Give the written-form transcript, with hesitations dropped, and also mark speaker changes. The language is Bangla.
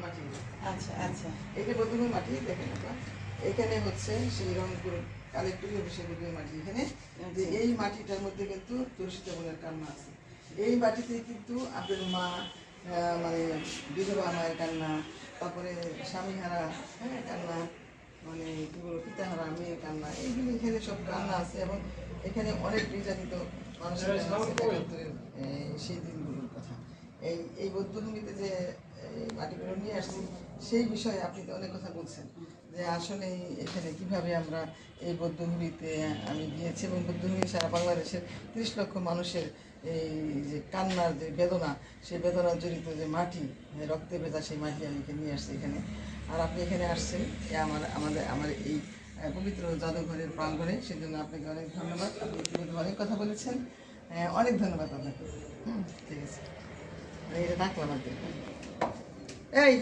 Speaker 1: মাটি।
Speaker 2: আচ্ছা আচ্ছা,
Speaker 1: এটা বৌদ্ধভূমির মাটি দেখেন আপনার, এখানে হচ্ছে সেই রংপুর কালেক্টরি অফিসের বৌদ্ধভূমির মাটি। এখানে যে এই মাটিটার মধ্যে কিন্তু তুলসীতে বোনের কান্না আছে। এই মাটিতে কিন্তু আপনার মা মানে বিধবা মায়ের কান্না, তারপরে স্বামীহারা কান্না, মানে কি বলবো পিতাহারা মেয়ের কান্না, এইগুলো এখানে সব কান্না আছে। এবং এখানে অনেক নির্যাতিত মানুষের কান্না আছে একাত্তরের সেই দিনগুলোর কথা। এই বৌদ্ধভূমিতে যে মাটিগুলো নিয়ে আসছি সেই বিষয়ে আপনি তো অনেক কথা বলছেন, যে আসলে এখানে কিভাবে আমরা এই বৌদ্ধভূমিতে আমি গিয়েছি এবং বৌদ্ধভূমি সারা বাংলাদেশের 30 লক্ষ মানুষের এই যে কান্নার যে বেদনা, সেই বেদনার জড়িত যে মাটি, রক্তে ভেজা সেই মাটি আমি এখানে নিয়ে আসছি এখানে। আর আপনি এখানে আসছেন আমার এই পবিত্র জাদুঘরের প্রাঙ্গণে, সেজন্য আপনাকে অনেক ধন্যবাদ। আপনি ইতিমধ্যে অনেক কথা বলেছেন, অনেক ধন্যবাদ আপনাকে। ঠিক আছে, এটা রাখলাম আর কি। এই